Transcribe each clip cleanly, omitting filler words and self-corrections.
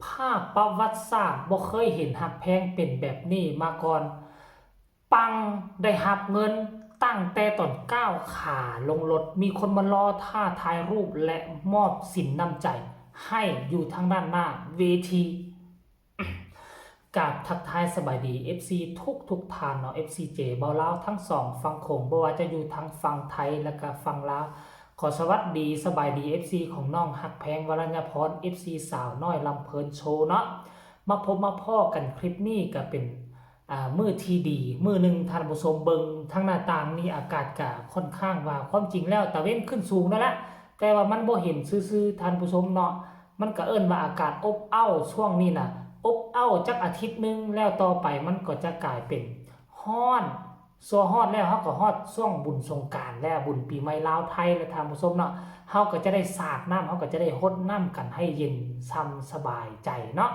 ภาพประวัติศาสตร์บ่เคยเห็นหักแพงเป็นแบบนี้มาก่อนปังได้หับเงินตั้งแต่ตอนก้าวขาลงรถมีคนมารอท่าถ่ายรูปและมอบสินน้ำใจให้อยู่ทางด้านหน้าเวทีกับทักทายสบายดี FC ทุกทานเนาะ FC เจเบาลาวทั้งสองฝั่งโขงบ่ว่าจะอยู่ทางฝั่งไทยและก็ฝั่งลาวขอสวัสดีสบายดี FC ของน้องหักแพงวรัญญพร FC สาวน้อยลำเพลินโชว์เนาะมาพบมาพ่อกันคลิปนี้ก็เป็นมือที่ดีมือหนึ่งท่านผู้ชมเบิงทั้งหน้าต่างนี่อากาศก็ค่อนข้างว่าความจริงแล้วตะเว้นขึ้นสูงแล้วละแต่ว่ามันบ่เห็นซื่อๆท่านผู้ชมเนาะมันก็เอิ้นว่าอากาศอบอ้าวช่วงนี้น่ะอบอ้าวจักอาทิตย์นึงแล้วต่อไปมันก็จะกลายเป็นฮ้อนซัวฮ้อนแล้วเฮาก็ฮอดช่วงบุญสงกรานต์แล้วบุญปีใหม่ลาวไทยแล้วท่านผู้ชมเนาะเฮาก็จะได้สาดน้ำเฮาก็จะได้รดน้ำกันให้เย็นช่ำสบายใจเนาะ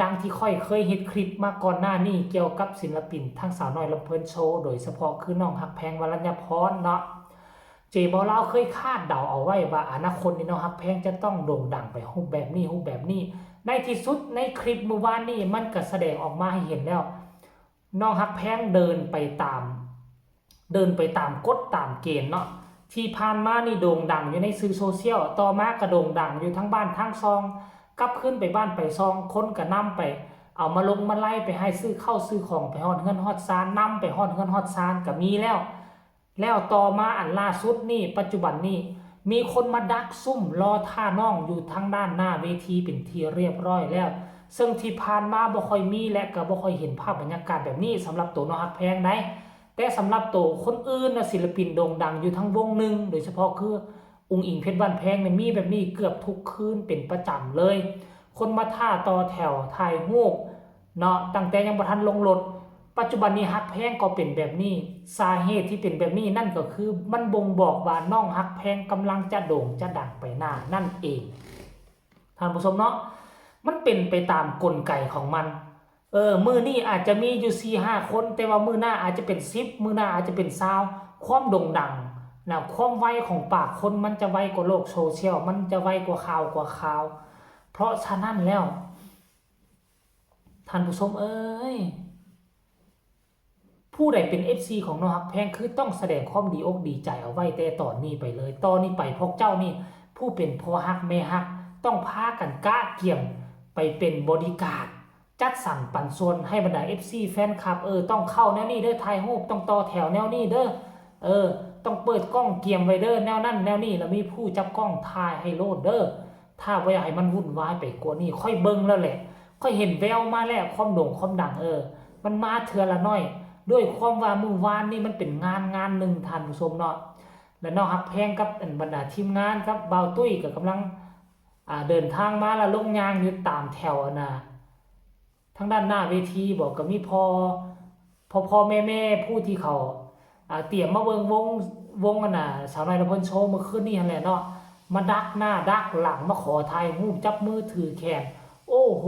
ดังที่ค่อยเคยเห็นคลิปมาก่อนหน้านี้เกี่ยวกับศิลปินทั้งสาวน้อยลำเพลินโชว์โดยเฉพาะคือน้องฮักแพงวรัญญพรเนาะเจบอลเราเคยคาดเดาเอาไว้ว่าอนาคตนี้น้องฮักแพงจะต้องโด่งดังไปรูปแบบนี้รูปแบบนี้ในที่สุดในคลิปเมื่อวานนี้มันก็แสดงออกมาให้เห็นแล้วน้องฮักแพงเดินไปตามกฎตามเกณฑ์เนาะที่ผ่านมานี่โด่งดังอยู่ในสื่อโซเชียลต่อมาก็โด่งดังอยู่ทั้งบ้านทั้งซองกลับขึ้นไปบ้านไปซองคนก็นำไปเอามาลงมาไล่ไปให้ซื้อเข้าซื้อของไปฮอดเฮือนฮอดซานนำไปฮอดเฮือนฮอดซานก็มีแล้วต่อมาอันล่าสุดนี่ปัจจุบันนี้มีคนมาดักซุ่มรอท่าน้องอยู่ทางด้านหน้าเวทีเป็นที่เรียบร้อยแล้วซึ่งที่ผ่านมาบ่ค่อยมีและก็บ่ค่อยเห็นภาพบรรยากาศแบบนี้สำหรับตัวน้องฮักแพงได้แต่สำหรับตัวคนอื่นนะศิลปินโด่งดังอยู่ทั้งวงหนึ่งโดยเฉพาะคืออุ๋งอิงเพชรบ้านแพงเนี่ยมีแบบนี้เกือบทุกคืนเป็นประจำเลยคนมาท่าต่อแถวถ่ายรูปเนาะตั้งแต่ยังบ่ทันลงรถปัจจุบันนี้ฮักแพงก็เป็นแบบนี้สาเหตุที่เป็นแบบนี้นั่นก็คือมันบ่งบอกว่าน้องฮักแพงกำลังจะโด่งจะดังไปหน้านั่นเองท่านผู้ชมเนาะมันเป็นไปตามกลไกของมันมือนี่อาจจะมีอยู่ 4-5 คนแต่ว่ามือหน้าอาจจะเป็น10มือหน้าอาจจะเป็น20ความโด่งดังนะความไวของปากคนมันจะไวกว่าโลกโซเชียลมันจะไวกว่าข่าวเพราะฉะนั้นแล้วท่านผู้ชมผู้ใดเป็น FC ของน้องฮักแพงคือต้องแสดงความดีอกดีใจเอาไว้แต่ตอนนี้ไปเลยตอนนี้ไปพวกเจ้านี่ผู้เป็นพ่อฮักแม่ฮักต้องพากันกะเกี่ยมไปเป็นบอดี้การ์ดจัดสรรปันส่วนให้บรรดา FC แฟนคลับต้องเข้าแนวนี้เด้อถ่ายรูปต้องต่อแถวแนวนี้เด้อต้องเปิดกล้องเกียมไว้เด้อแนวนั้นแนวนี้แล้วมีผู้จับกล้องถ่ายให้โลดเด้อถ้าบ่อยากให้มันวุ่นวายไปกว่านี้ค่อยเบิ่งแล้วแหละค่อยเห็นแววมาแล้วความโด่งความดังมันมาเทื่อละน้อยด้วยความว่ามื้อวานนี่มันเป็นงานหนึ่งท่านผู้ชมเนาะและน้องฮักแพงกับบรรดาทีมงานครับบ่าวตุ้ยก็กำลังเดินทางมาแล้วลงยางอยู่ตามแถวนะทางด้านหน้าเวทีบอกก็มีพ่อแม่ผู้ที่เขาเตรียมมาเบิ่งวงน่ะสาวน้อยลำเพลินโชว์เมื่อคืนนี้นั่นแหละเนาะมาดักหน้าดักหลังมาขอถ่ายรูปจับมือถือแขนโอ้โห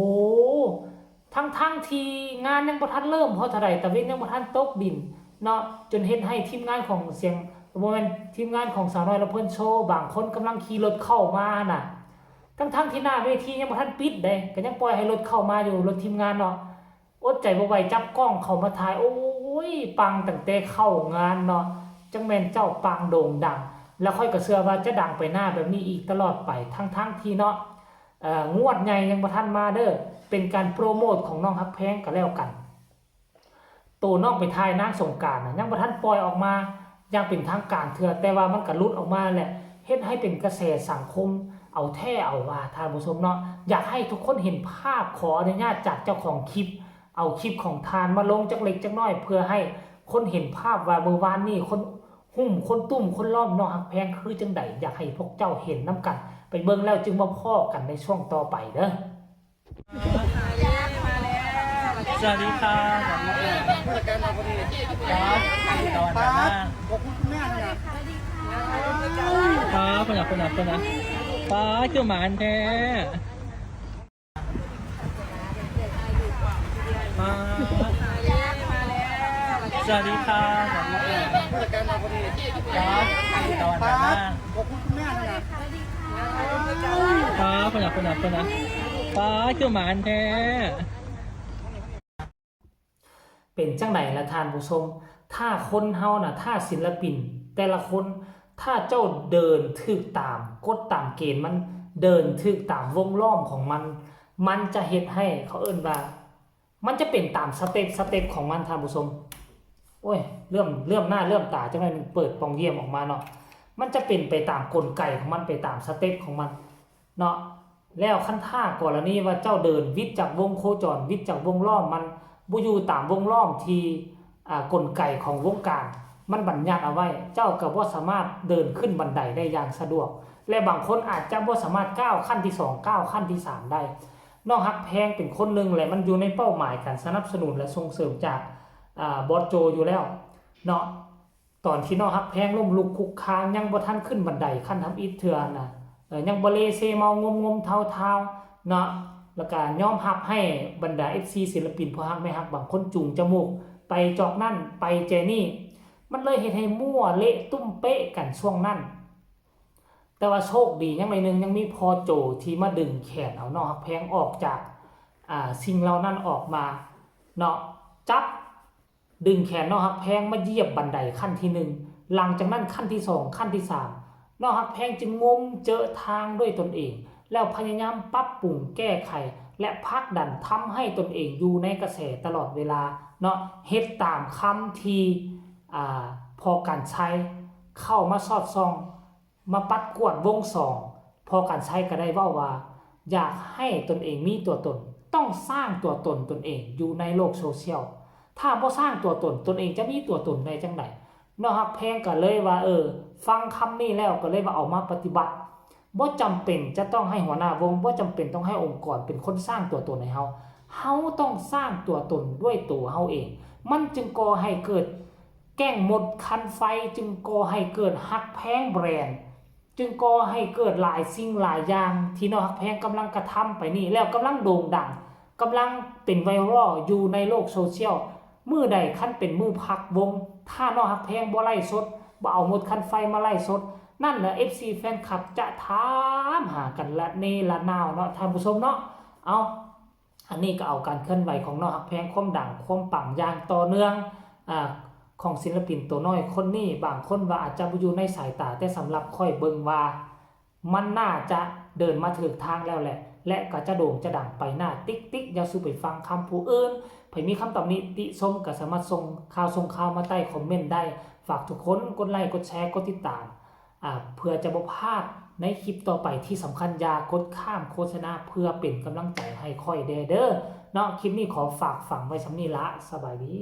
ทั้งทีงานยังบ่ทันเริ่มเพราะเท่าไหร่ตะเวนยังบ่ทันตกดินเนาะจนเฮ็ดให้ทีมงานของเสียงบ่แม่นทีมงานของสาวน้อยลำเพลินโชว์บางคนกำลังขี่รถเข้ามาน่ะทั้งที่หน้าเวทียังบ่ทันปิดเด้ก็ยังปล่อยให้รถเข้ามาอยู่รถทีมงานเนาะอดใจบ่ไหวจับกล้องเข้ามาถ่ายโอ้ยปังตั้งแต่เข้างานเนาะจังแม่นเจ้าปังโด่งดังแล้วค่อยก็เชื่อว่าจะดังไปหน้าแบบนี้อีกตลอดไปทั้งที่เนาะงวดใหญ่ยังบ่ทันมาเด้อเป็นการโปรโมทของน้องฮักแพงก็แล้วกันตัวน้องไปถ่ายนางสงกรานต์ยังบ่ทันปล่อยออกมายังเป็นทางการเถื่อแต่ว่ามันก็หลุดออกมาแหละเฮ็ดให้เป็นกระแสสังคมเอาแท้เอาว่าท่านผู้ชมเนาะอยากให้ทุกคนเห็นภาพขออนุญาตจากเจ้าของคลิปเอาคลิปของทานมาลงจักเล็กจักน้อยเพื่อให้คนเห็นภาพว่าเมื่อวานนี้คนหุ่มคนตุ้มคนล้อมน้องฮักแพงคือจังไดอยากให้พวกเจ้าเห็นน้ำกันไปเบิ่งแล้วจึงมาพ้อกันในช่วงต่อไปเด้อสวัสดีค่ะสวัสดีครับตอนนั้นขอบคุณแม่นะครับคนนะป้าคือหมานแท้ป้าสวัสดีค่ะสวัสดีครับตอนนั้นขอบคุณแม่นะครับคนนะ ฟ้าคือหมานแท้ เป็นจังไหนละท่านผู้ชมถ้าคนเฮาน่ะถ้าศิลปินแต่ละคนถ้าเจ้าเดินถึกตามกฎตามเกณฑ์มันเดินถึกตามวงล้อมของมันจะเฮ็ดให้เขาเอิ้นว่ามันจะเป็นตามสเต็ปของมันท่านผู้ชมโอ้ยเริ่มหน้าเริ่มตาจังได๋เปิดปองเยี่ยมออกมาเนาะมันจะเป็นไปตามกลไกของมันไปตามสเต็ปของมันเนาะแล้วคันท่ากรณีว่าเจ้าเดินวิทย์จากวงโคจรวิทย์จากวงล้อมมันบ่อยู่ตามวงล้อมที่กลไกของวงการมันบัญญัติเอาไว้เจ้าก็บ่สามารถเดินขึ้นบันไดได้อย่างสะดวกและบางคนอาจจะบ่สามารถก้าวขั้นที่2ก้าวขั้นที่3ได้น้องฮักแพงเป็นคนนึงแหละมันอยู่ในเป้าหมายการสนับสนุนและส่งเสริมจากบอสโจอยู่แล้วเนาะตอนที่น้องฮักแพงล้มลุกคุกคานยังบ่ทันขึ้นบันไดขั้นทำอิฐเทื่อน่ะยังบ่เลเซเมางมๆเทาๆเนาะแล้วก็ยอมรับให้บรรดา FC ศิลปินผู้ฮักไม่ฮักบางคนจูงจมูกไปจอกนั่นไปเจนี่มันเลยเฮ็ดให้มั่วเละตุ้มเป๊ะกันช่วงนั้นแต่ว่าโชคดียังไงนึงยังมีพอโจที่มาดึงแขนเอาน้องฮักแพงออกจากสิ่งเหล่านั้นออกมาเนาะจับดึงแขนน้องฮักแพงมาเหยียบบันไดขั้นที่1หลังจากนั้นขั้นที่2ขั้นที่3น้องฮักแพงจึงงมเจอทางด้วยตนเองแล้วพยายามปรับปรุงแก้ไขและผลักดันทำให้ตนเองอยู่ในกระแสตลอดเวลาเนาะเฮ็ดตามคำที่พอการใช้เข้ามาสอดส่องมาปัดกวดวงสองพอการใช้ก็ได้เว้าว่าอยากให้ตนเองมีตัวตนต้องสร้างตัวตนตนเองอยู่ในโลกโซเชียลถ้าบ่สร้างตัวตนตนเองจะมีตัวตนได้จังได๋น้องฮักแพงก็เลยว่าฟังคำนี้แล้วก็เลยว่าเอามาปฏิบัติบ่จำเป็นจะต้องให้หัวหน้าวงบ่จำเป็นต้องให้องค์กรเป็นคนสร้างตัวตนให้เฮาต้องสร้างตัวตนด้วยตัวเฮาเองมันจึงก่อให้เกิดแกล้งหมดคันไฟจึงก่อให้เกิดฮักแพงแบรนด์จึงก่อให้เกิดหลายสิ่งหลายอย่างที่น้องฮักแพงกำลังกระทำไปนี่แล้วกำลังโด่งดังกำลังเป็นไวรัลอยู่ในโลกโซเชียลมื้อใดคันเป็นมื้อพักวงถ้าน้องฮักแพงบ่ไล่สดบ่เอาหมดคันไฟมาไล่สดนั่นแหละ FC แฟนคลับจะถามหากันละเนละนาวเนาะท่านผู้ชมเนาะเอาอันนี้ก็เอาการเคลื่อนไหวของน้องฮักแพงความดังความปังอย่างต่อเนื่องของศิลปินตัวน้อยคนนี้บางคนว่าอาจจะบ่อยู่ในสายตาแต่สำหรับค่อยเบิ่งว่ามันน่าจะเดินมาถึงทางแล้วแหละและก็จะโด่งจะดังไปหน้าติ๊กๆอย่าสู้ไปฟังคำผู้อื่นไผมีคำตำหนิติชมก็สามารถส่งข่าวมาใต้คอมเมนต์ได้ฝากทุกคนกดไลค์กดแชร์กดติดตามเพื่อจะบ่พลาดในคลิปต่อไปที่สำคัญอย่ากดข้ามโฆษณาเพื่อเป็นกำลังใจให้ค่อยเด้อเนาะคลิปนี้ขอฝากฝังไว้สำนี้ละสบายดี